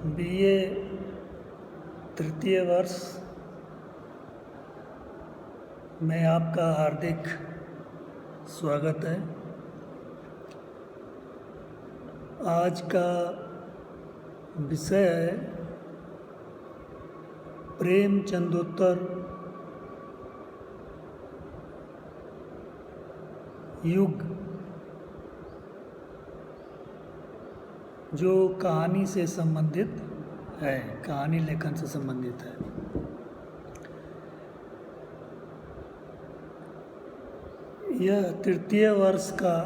BA तृतीय वर्ष में आपका हार्दिक स्वागत है। आज का विषय है प्रेमचंदोत्तर युग, जो कहानी से संबंधित है, कहानी लेखन से संबंधित है। यह तृतीय वर्ष का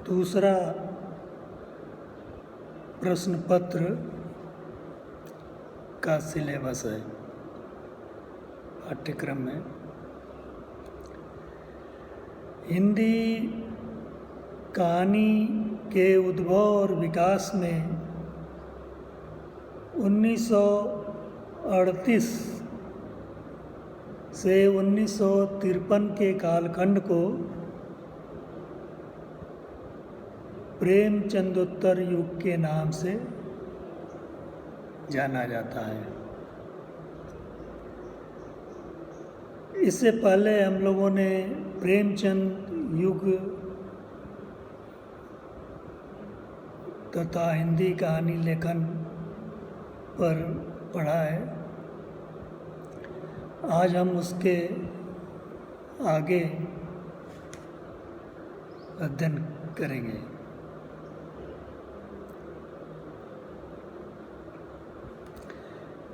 दूसरा प्रश्न पत्र का सिलेबस है पाठ्यक्रम में। हिंदी कहानी के उद्भव और विकास में 1938 से 1953 के कालखंड को प्रेमचंदोत्तर युग के नाम से जाना जाता है। इससे पहले हम लोगों ने प्रेमचंद युग तथा हिंदी कहानी लेखन पर पढ़ा है। आज हम उसके आगे अध्ययन करेंगे।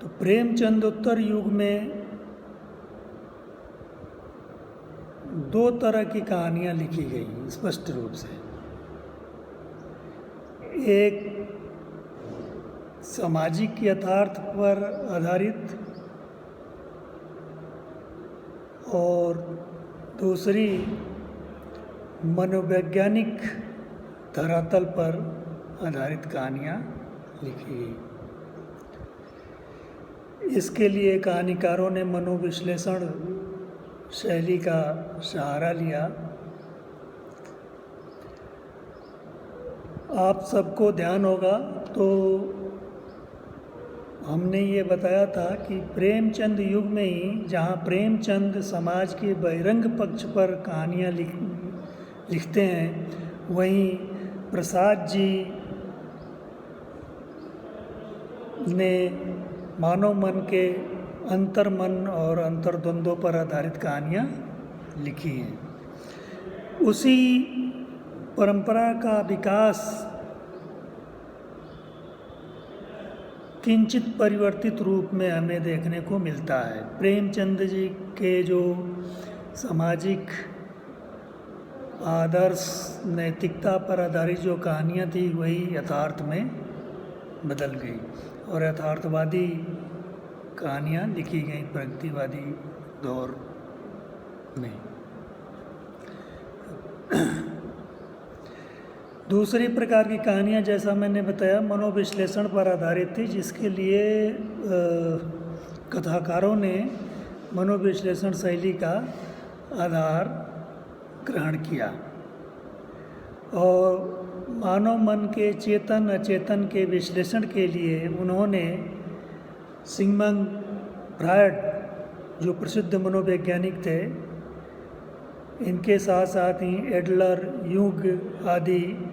तो प्रेमचंदोत्तर युग में दो तरह की कहानियाँ लिखी गई स्पष्ट रूप से। एक सामाजिक यथार्थ पर आधारित और दूसरी मनोवैज्ञानिक धरातल पर आधारित कहानियाँ लिखी गई। इसके लिए कहानीकारों ने मनोविश्लेषण शैली का सहारा लिया। आप सबको ध्यान होगा तो हमने ये बताया था कि प्रेमचंद युग में ही जहाँ प्रेमचंद समाज के बहिरंग पक्ष पर कहानियाँ लिखते हैं, वहीं प्रसाद जी ने मानव मन के अंतर्मन और अंतर्द्वंद्वों पर आधारित कहानियाँ लिखी हैं। उसी परंपरा का विकास किंचित परिवर्तित रूप में हमें देखने को मिलता है। प्रेमचंद जी के जो सामाजिक आदर्श नैतिकता पर आधारित जो कहानियाँ थी, वही यथार्थ में बदल गई और यथार्थवादी कहानियाँ लिखी गई प्रगतिवादी दौर में। दूसरी प्रकार की कहानियाँ, जैसा मैंने बताया, मनोविश्लेषण पर आधारित थी, जिसके लिए कथाकारों ने मनोविश्लेषण शैली का आधार ग्रहण किया और मानव मन के चेतन अचेतन के विश्लेषण के लिए उन्होंने सिगमंड फ्रायड, जो प्रसिद्ध मनोवैज्ञानिक थे, इनके साथ साथ ही एडलर, यूंग आदि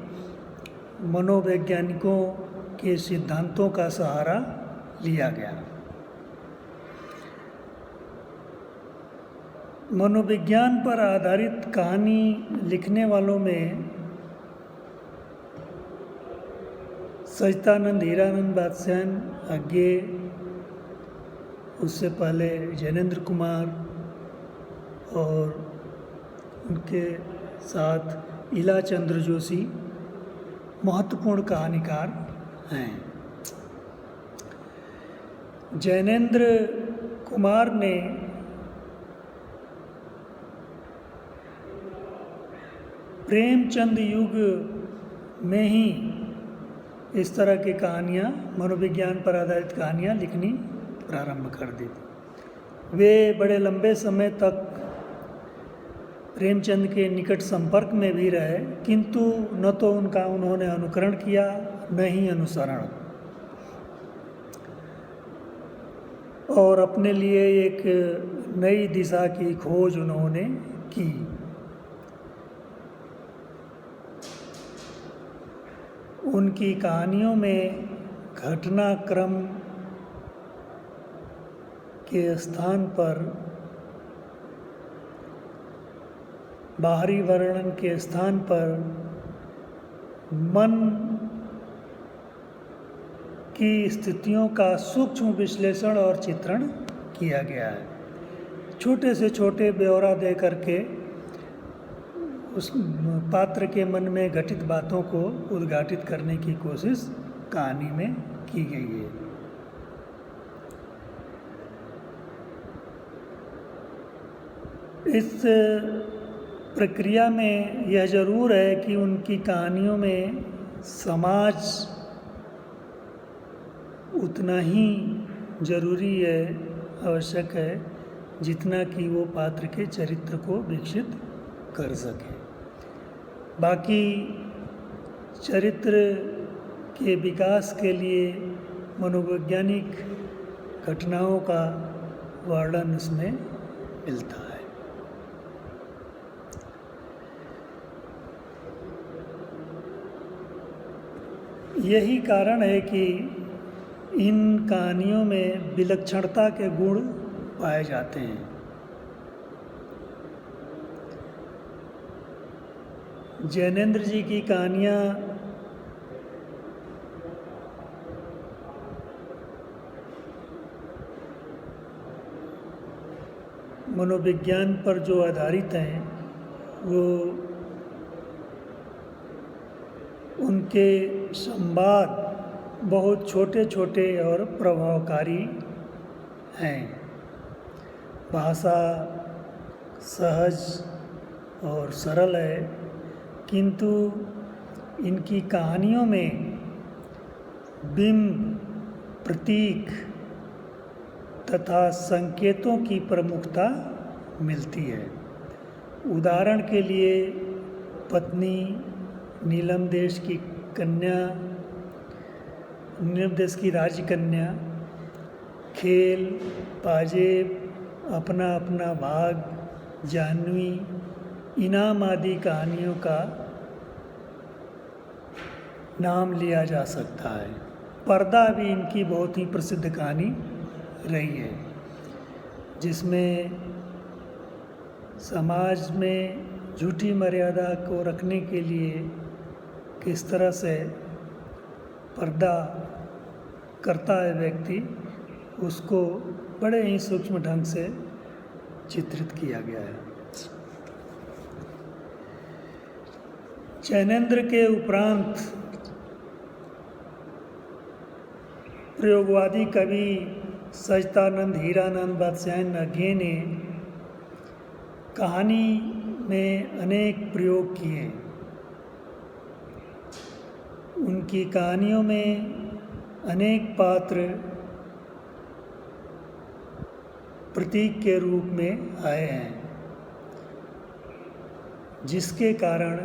मनोवैज्ञानिकों के सिद्धांतों का सहारा लिया गया। मनोविज्ञान पर आधारित कहानी लिखने वालों में सच्चिदानंद हीरानंद बादशाहन आगे, उससे पहले जैनेन्द्र कुमार और उनके साथ इला चंद्र जोशी महत्वपूर्ण कहानीकार हैं। जैनेन्द्र कुमार ने प्रेमचंद युग में ही इस तरह की कहानियाँ, मनोविज्ञान पर आधारित कहानियाँ लिखनी प्रारंभ कर दी थी। वे बड़े लंबे समय तक प्रेमचंद के निकट संपर्क में भी रहे, किंतु न तो उन्होंने अनुकरण किया न ही अनुसरण। और अपने लिए एक नई दिशा की खोज उन्होंने की। उनकी कहानियों में घटनाक्रम के स्थान पर बाहरी वर्णन के स्थान पर मन की स्थितियों का सूक्ष्म विश्लेषण और चित्रण किया गया है। छोटे से छोटे ब्यौरा दे करके उस पात्र के मन में घटित बातों को उद्घाटित करने की कोशिश कहानी में की गई है। इस प्रक्रिया में यह ज़रूर है कि उनकी कहानियों में समाज उतना ही ज़रूरी है, आवश्यक है, जितना कि वो पात्र के चरित्र को विकसित कर सके। बाकी चरित्र के विकास के लिए मनोवैज्ञानिक घटनाओं का वर्णन इसमें मिलता है। यही कारण है कि इन कहानियों में विलक्षणता के गुण पाए जाते हैं। जैनेन्द्र जी की कहानियाँ मनोविज्ञान पर जो आधारित हैं, वो उनके संवाद बहुत छोटे छोटे और प्रभावकारी हैं। भाषा सहज और सरल है, किंतु इनकी कहानियों में बिंब, प्रतीक तथा संकेतों की प्रमुखता मिलती है। उदाहरण के लिए पत्नी, नीलम देश की कन्या, नीलम देश की राजकन्या, खेल, पाजेब, अपना अपना भाग, जाह्नवी, इनाम आदि कहानियों का नाम लिया जा सकता है। पर्दा भी इनकी बहुत ही प्रसिद्ध कहानी रही है, जिसमें समाज में झूठी मर्यादा को रखने के लिए किस तरह से पर्दा करता है व्यक्ति, उसको बड़े ही सूक्ष्म ढंग से चित्रित किया गया है। जैनेन्द्र के उपरांत प्रयोगवादी कवि सच्चिदानंद हीरानंद बादशाहन अज्ञे ने कहानी में अनेक प्रयोग किए। उनकी कहानियों में अनेक पात्र प्रतीक के रूप में आए हैं, जिसके कारण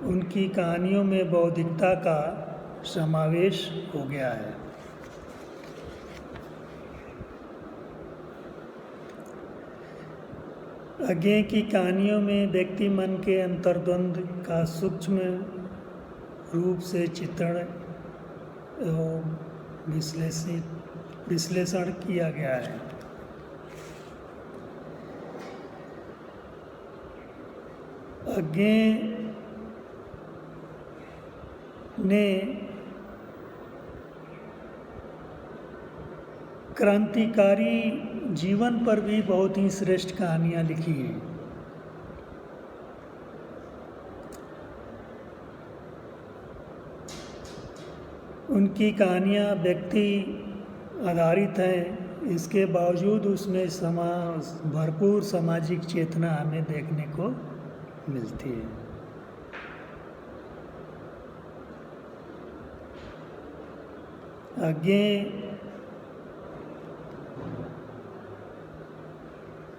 उनकी कहानियों में बौद्धिकता का समावेश हो गया है। अज्ञे की कहानियों में व्यक्ति मन के अंतर्द्वंद का सूक्ष्म रूप से चित्रण एवं विश्लेषण किया गया है। अज्ञे ने क्रांतिकारी जीवन पर भी बहुत ही श्रेष्ठ कहानियाँ लिखी हैं। उनकी कहानियाँ व्यक्ति आधारित हैं, इसके बावजूद उसमें भरपूर सामाजिक चेतना हमें देखने को मिलती है। अज्ञे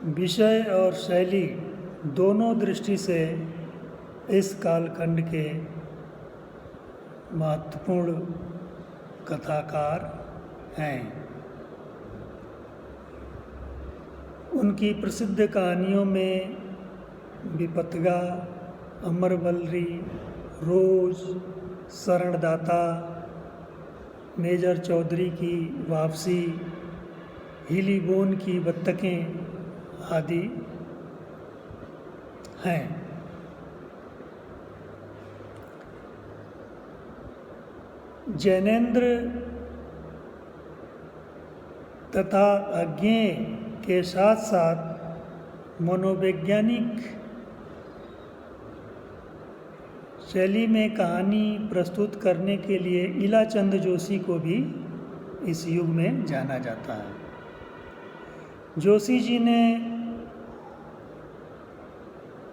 विषय और शैली दोनों दृष्टि से इस कालखंड के महत्वपूर्ण कथाकार हैं। उनकी प्रसिद्ध कहानियों में विपतगा, अमरवल्ली, रोज, शरणदाता, मेजर चौधरी की वापसी, हिली बोन की बत्तखें आदि हैं। जैनेन्द्र तथा अज्ञेय के साथ साथ मनोवैज्ञानिक शैली में कहानी प्रस्तुत करने के लिए इलाचंद जोशी को भी इस युग में जाना जाता है। जोशी जी ने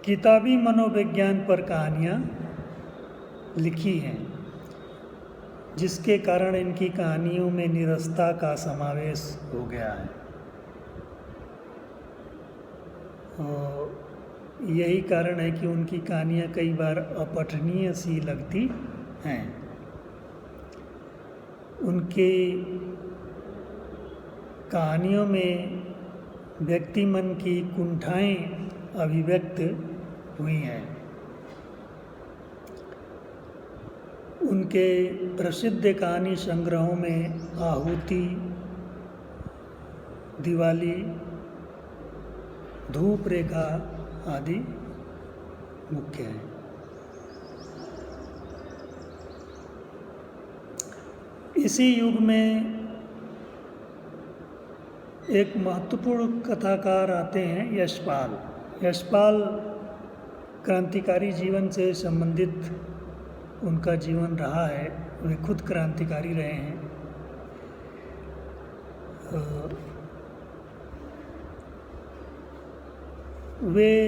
किताबी मनोविज्ञान पर कहानियाँ लिखी हैं, जिसके कारण इनकी कहानियों में नीरसता का समावेश हो गया है और यही कारण है कि उनकी कहानियाँ कई बार अपठनीय सी लगती हैं। उनकी कहानियों में व्यक्ति मन की कुंठाएं अभिव्यक्त हुई हैं। उनके प्रसिद्ध कहानी संग्रहों में आहुति, दिवाली, धूप रेखा आदि मुख्य हैं। इसी युग में एक महत्वपूर्ण कथाकार आते हैं यशपाल। यशपाल क्रांतिकारी जीवन से संबंधित उनका जीवन रहा है। वे खुद क्रांतिकारी रहे हैं। वे